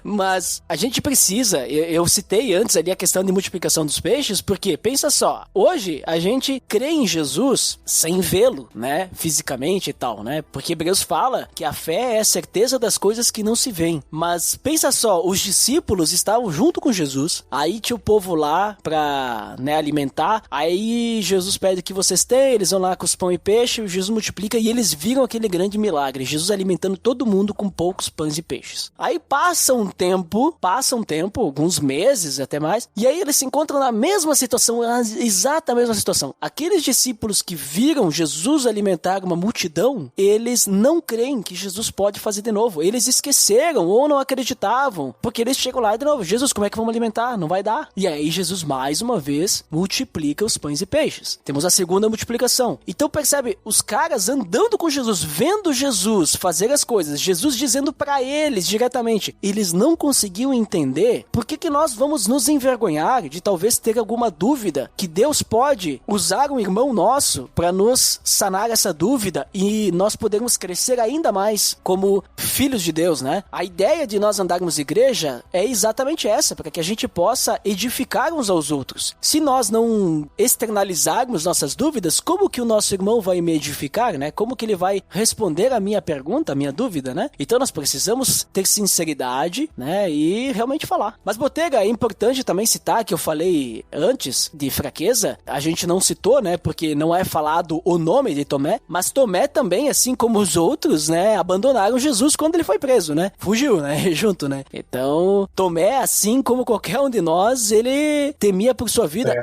Mas a gente precisa, eu citei antes ali a questão de multiplicação dos peixes, porque, pensa só, hoje a gente crê em Jesus sem vê-lo, né, fisicamente e tal, né, porque Hebreus fala que a fé é a certeza das coisas que não se veem, mas pensa só, os discípulos estavam junto com Jesus, aí tinha o povo lá pra, né, alimentar, aí Jesus pede que vocês têm, eles vão lá com os pão e peixe, Jesus multiplica e eles viram aquele grande milagre, Jesus alimentando todo mundo com poucos pães e peixes. Aí passa um tempo, alguns meses até mais, e aí eles se encontram na mesma situação, a exata mesma situação. Aqueles discípulos que viram Jesus alimentar uma multidão, eles não creem que Jesus pode fazer de novo. Eles esqueceram ou não acreditavam, porque eles chegam lá de novo, Jesus, como é que vamos alimentar? Não vai dar. E aí Jesus, mais uma vez, multiplica os pães e peixes. Temos a segunda multiplicação. Então percebe, os caras andando com Jesus, vendo Jesus fazer as coisas, Jesus dizendo pra eles diretamente, eles não conseguiam entender por que nós vamos nos envergonhar de talvez ter alguma dúvida, que Deus pode usar um irmão nosso para nos sanar essa dúvida e nós podermos crescer ainda mais como filhos de Deus, né? A ideia de nós andarmos igreja é exatamente essa, para que a gente possa edificar uns aos outros. Se nós não externalizarmos nossas dúvidas, como que o nosso irmão vai me edificar, né? Como que ele vai responder a minha pergunta, a minha dúvida, né? Então nós precisamos ter sinceridade, né, e realmente falar. Mas, Botega, é importante também citar que eu falei antes de fraqueza, a gente não citou, né, porque não é falado o nome de Tomé, mas Tomé também, assim como os outros, né, abandonaram Jesus quando ele foi preso, né, fugiu, né, junto, né. Então, Tomé, assim como qualquer um de nós, ele temia por sua vida.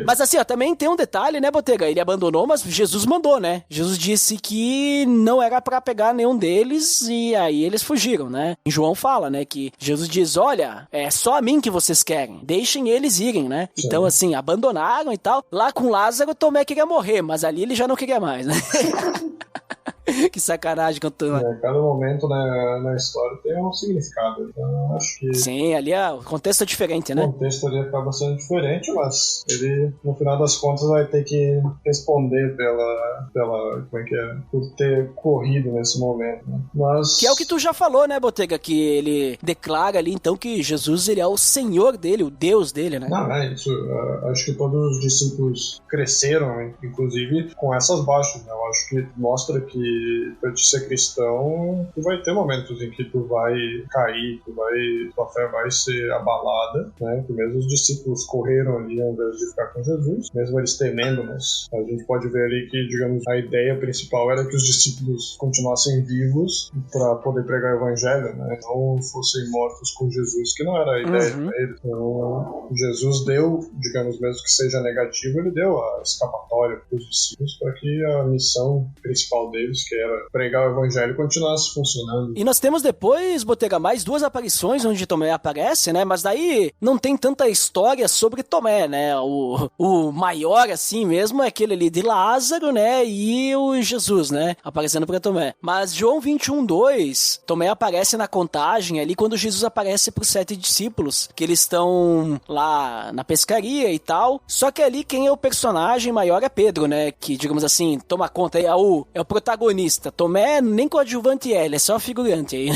Mas assim, ó, também tem um detalhe, né, Botega, ele abandonou, mas Jesus mandou, né, Jesus disse que não era pra pegar nenhum deles e aí eles fugiram, né. Em João fala, né, que Jesus diz, olha, é só a mim que vocês querem, deixem eles irem, né? Sim. Então, assim, abandonaram e tal. Lá com Lázaro, Tomé queria morrer, mas ali ele já não queria mais, né? Que sacanagem quanto... cada momento na história tem um significado, então acho que... Sim, ali o contexto é diferente, né? O contexto ali acaba sendo diferente, mas ele, no final das contas, vai ter que responder pela como é que é? Por ter corrido nesse momento, né? Mas... Que é o que tu já falou, né, Botega? Que ele declara ali, então, que Jesus, ele é o Senhor dele, o Deus dele, né? Não, é isso. Acho que todos os discípulos cresceram, inclusive, com essas baixas, né? Eu acho que mostra que pra te ser cristão, tu vai ter momentos em que tu vai cair, tua fé vai ser abalada, né? Que mesmo os discípulos correram ali ao invés de ficar com Jesus, mesmo eles temendo, mas a gente pode ver ali que, digamos, a ideia principal era que os discípulos continuassem vivos para poder pregar o evangelho, né? Não fossem mortos com Jesus, que não era a ideia para eles. Então, Jesus deu, digamos, mesmo que seja negativo, ele deu a escapatória para os discípulos para que a missão principal deles, que era pregar o evangelho, continuasse funcionando. E nós temos depois, Botega, mais 2 aparições onde Tomé aparece, né? Mas daí não tem tanta história sobre Tomé, né? O maior, assim mesmo, é aquele ali de Lázaro, né? E o Jesus, né? Aparecendo para Tomé. Mas João 21:2, Tomé aparece na contagem ali quando Jesus aparece para os 7 discípulos, que eles estão lá na pescaria e tal. Só que ali quem é o personagem maior é Pedro, né? Que, digamos assim, toma conta, é o protagonista. Tomé nem coadjuvante ele é só figurante aí.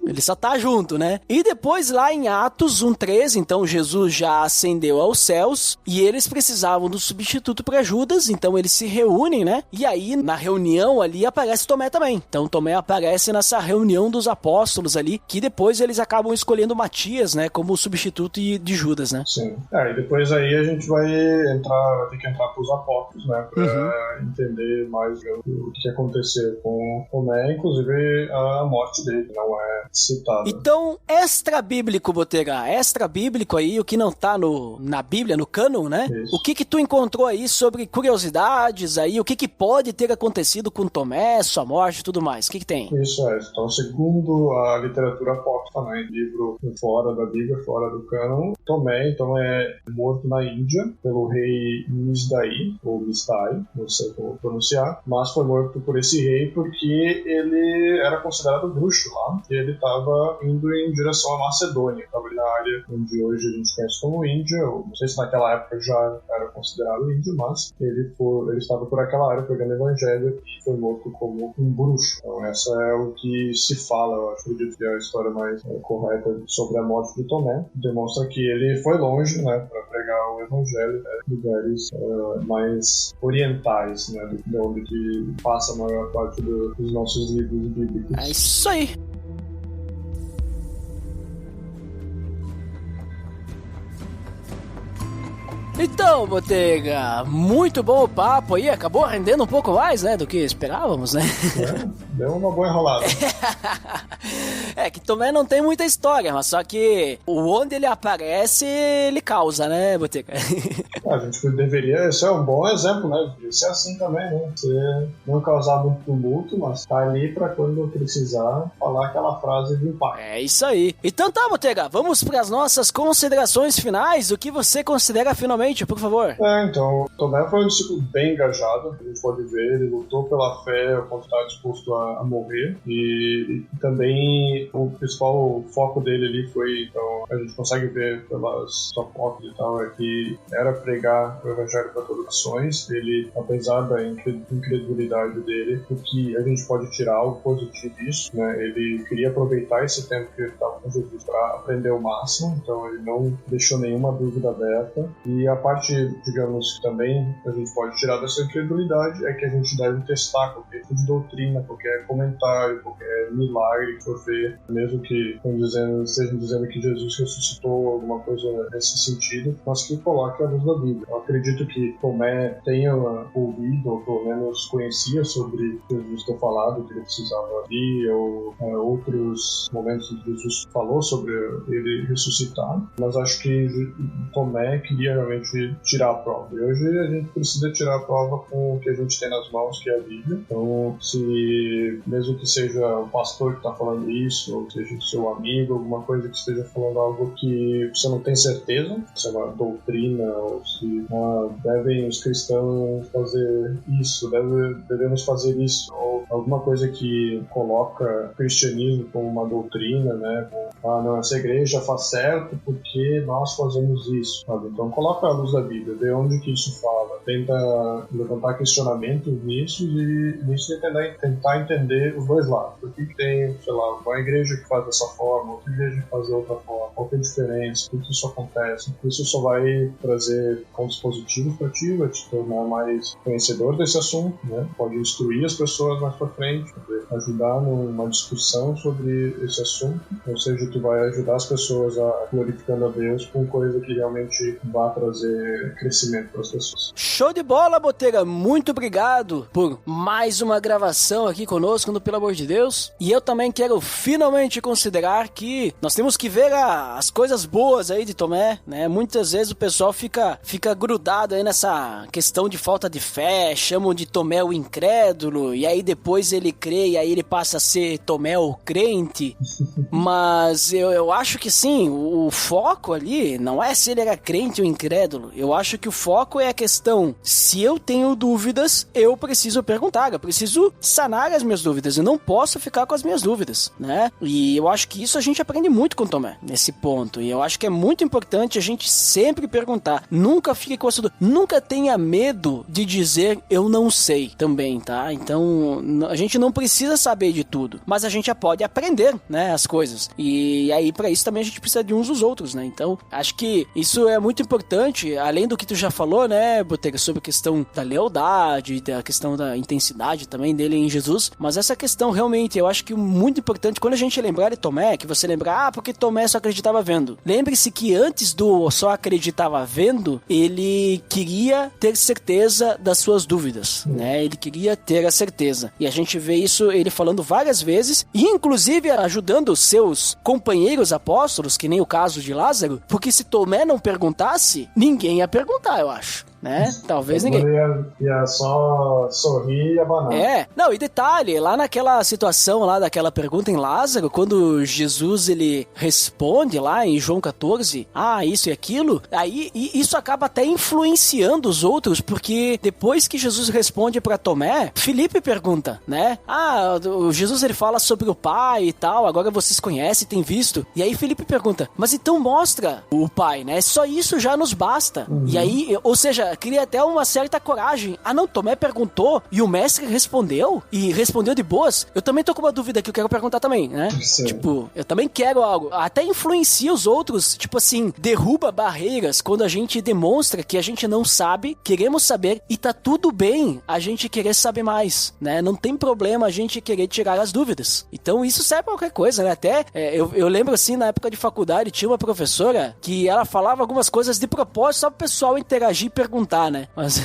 Ele só tá junto, né? E depois lá em Atos 1:13, então Jesus já ascendeu aos céus e eles precisavam do substituto para Judas, então eles se reúnem, né? E aí na reunião ali aparece Tomé também. Então Tomé aparece nessa reunião dos apóstolos ali, que depois eles acabam escolhendo Matias, né? Como o substituto de Judas, né? Sim. E depois aí a gente vai ter que entrar pros apóstolos, né? Pra entender mais o que aconteceu com Tomé, inclusive a morte dele, não é citado. Então, extra-bíblico, Botega, extra-bíblico aí, o que não tá na Bíblia, no cânon, né? Isso. O que tu encontrou aí sobre curiosidades aí, o que pode ter acontecido com Tomé, sua morte e tudo mais? O que tem? Isso então, segundo a literatura apócrifa, né, livro fora da Bíblia, fora do cânon, Tomé, então, é morto na Índia pelo rei Misdai, ou Misdai, não sei como pronunciar, mas foi morto por esse rei porque ele era considerado bruxo lá, e ele estava indo em direção à Macedônia, estava ali na área onde hoje a gente conhece como Índia, ou não sei se naquela época já era considerado índio, mas ele estava por aquela área pregando evangelho e foi morto como um bruxo. Então essa é o que se fala, eu acredito que é a história mais correta sobre a morte de Tomé. Demonstra que ele foi longe, né, para pregar o evangelho, em lugares mais orientais, né, de onde que passa a maior parte dos nossos livros bíblicos. É isso aí. Então, Botega, muito bom o papo aí, acabou rendendo um pouco mais, né, do que esperávamos, né? Deu uma boa enrolada. É que Tomé não tem muita história, mas só que onde ele aparece, ele causa, né, Botega? A gente deveria, esse é um bom exemplo, né? Deveria ser assim também, né? Você não causar muito tumulto, mas tá ali pra quando precisar falar aquela frase de impacto. É isso aí. Então tá, Botega, vamos pras nossas considerações finais, o que você considera finalmente, por favor. Então, Tomé foi um discípulo bem engajado, a gente pode ver, ele lutou pela fé ao ponto de estar disposto a morrer, e também o principal foco dele ali foi, então, a gente consegue ver pelas fotos e tal, é que era pregar o evangelho para todas as nações. Ele, apesar da incredulidade dele, o que a gente pode tirar algo positivo disso, né? Ele queria aproveitar esse tempo que ele estava com Jesus para aprender o máximo, então ele não deixou nenhuma dúvida aberta. E a parte, digamos, que também a gente pode tirar dessa incredulidade é que a gente deve testar qualquer tipo de doutrina, qualquer comentário, qualquer milagre que for ver, mesmo que estejam dizendo que Jesus ressuscitou, alguma coisa nesse sentido, mas que coloque a luz da Bíblia. Eu acredito que Tomé tenha ouvido, ou pelo menos conhecia sobre Jesus ter falado que ele precisava ali, ou outros momentos em que Jesus falou sobre ele ressuscitar, mas acho que Tomé queria realmente tirar a prova. E hoje a gente precisa tirar a prova com o que a gente tem nas mãos, que é a Bíblia. Então, se mesmo que seja o pastor que está falando isso, ou seja o seu amigo, alguma coisa que esteja falando algo que você não tem certeza, se é uma doutrina, ou se devem os cristãos fazer isso, devemos fazer isso, ou alguma coisa que coloca o cristianismo como uma doutrina, né? Não, essa igreja faz certo porque nós fazemos isso, sabe? Então coloca a luz da Bíblia, vê onde que isso fala, tenta levantar questionamentos nisso e tentar entender os dois lados. Por que tem, sei lá, uma igreja que faz dessa forma, outra igreja que faz de outra forma, qual que é a diferença, por que isso acontece? Isso só vai trazer pontos positivos para ti, vai te tornar mais conhecedor desse assunto, né? Pode instruir as pessoas mais para frente, ajudar numa discussão sobre esse assunto, ou seja, tu vai ajudar as pessoas a glorificando a Deus com coisa que realmente vai trazer crescimento para as pessoas. Show de bola, Botega. Muito obrigado por mais uma gravação aqui conosco no Pelo Amor de Deus. E eu também quero finalmente considerar que nós temos que ver as coisas boas aí de Tomé, né? Muitas vezes o pessoal fica grudado aí nessa questão de falta de fé, chamam de Tomé o incrédulo, e aí depois ele crê, e aí ele passa a ser Tomé o crente. Mas eu acho que sim, o foco ali não é se ele era crente ou incrédulo. Eu acho que o foco é a questão, se eu tenho dúvidas, eu preciso perguntar, eu preciso sanar as minhas dúvidas, eu não posso ficar com as minhas dúvidas, né? E eu acho que isso a gente aprende muito com Tomé, nesse ponto, e eu acho que é muito importante a gente sempre perguntar, nunca fique com essa dúvida, nunca tenha medo de dizer eu não sei também, tá? Então, a gente não precisa saber de tudo, mas a gente já pode aprender, né, as coisas, e aí pra isso também a gente precisa de uns dos outros, né? Então, acho que isso é muito importante, além do que tu já falou, né, Botega, sobre a questão da lealdade, da questão da intensidade também dele em Jesus, mas essa questão realmente, eu acho que muito importante, quando a gente lembrar de Tomé, que você lembrar, porque Tomé só acreditava vendo. Lembre-se que antes do só acreditava vendo, ele queria ter certeza das suas dúvidas, né? Ele queria ter a certeza. E a gente vê isso ele falando várias vezes, e inclusive ajudando os seus companheiros apóstolos, que nem o caso de Lázaro, porque se Tomé não perguntasse, ninguém ia perguntar, eu acho. Né? Talvez ninguém. Ia só sorrir e abanar. Não, e detalhe, lá naquela situação lá daquela pergunta em Lázaro, quando Jesus ele responde lá em João 14, isso e aquilo, aí isso acaba até influenciando os outros, porque depois que Jesus responde pra Tomé, Filipe pergunta, né? O Jesus ele fala sobre o Pai e tal, agora vocês conhecem, têm visto, e aí Filipe pergunta, mas então mostra o Pai, né? Só isso já nos basta. E aí, ou seja, cria até uma certa coragem. Não, Tomé perguntou e o mestre respondeu, e respondeu de boas. Eu também tô com uma dúvida que eu quero perguntar também, né? Sim. Tipo, eu também quero algo. Até influencia os outros, tipo assim, derruba barreiras quando a gente demonstra que a gente não sabe, queremos saber, e tá tudo bem a gente querer saber mais, né? Não tem problema a gente querer tirar as dúvidas. Então isso serve pra qualquer coisa, né? Até, eu lembro assim, na época de faculdade, tinha uma professora que ela falava algumas coisas de propósito só pro pessoal interagir e perguntar, né? Mas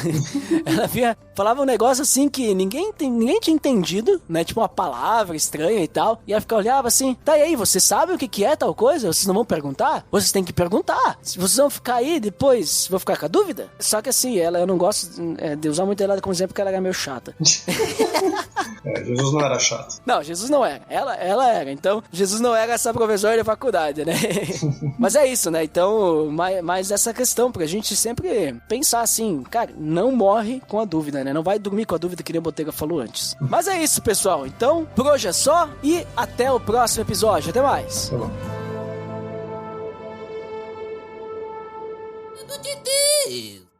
ela falava um negócio assim que ninguém tinha entendido, né? Tipo uma palavra estranha e tal. E ela olhava assim, tá, e aí, vocês sabem o que é tal coisa? Vocês não vão perguntar? Vocês têm que perguntar. Se vocês vão ficar aí depois, vão ficar com a dúvida? Só que assim, eu não gosto de usar muito ela como exemplo porque ela era meio chata. Jesus não era chato. Não, Jesus não era. Ela era. Então, Jesus não era essa professora de faculdade, né? Mas é isso, né? Então, mas essa questão, pra gente sempre pensar assim, cara, não morre com a dúvida, né? Não vai dormir com a dúvida que nem o Botega falou antes. Mas é isso, pessoal. Então, por hoje é só e até o próximo episódio. Até mais. Tá bom. Meu Deus.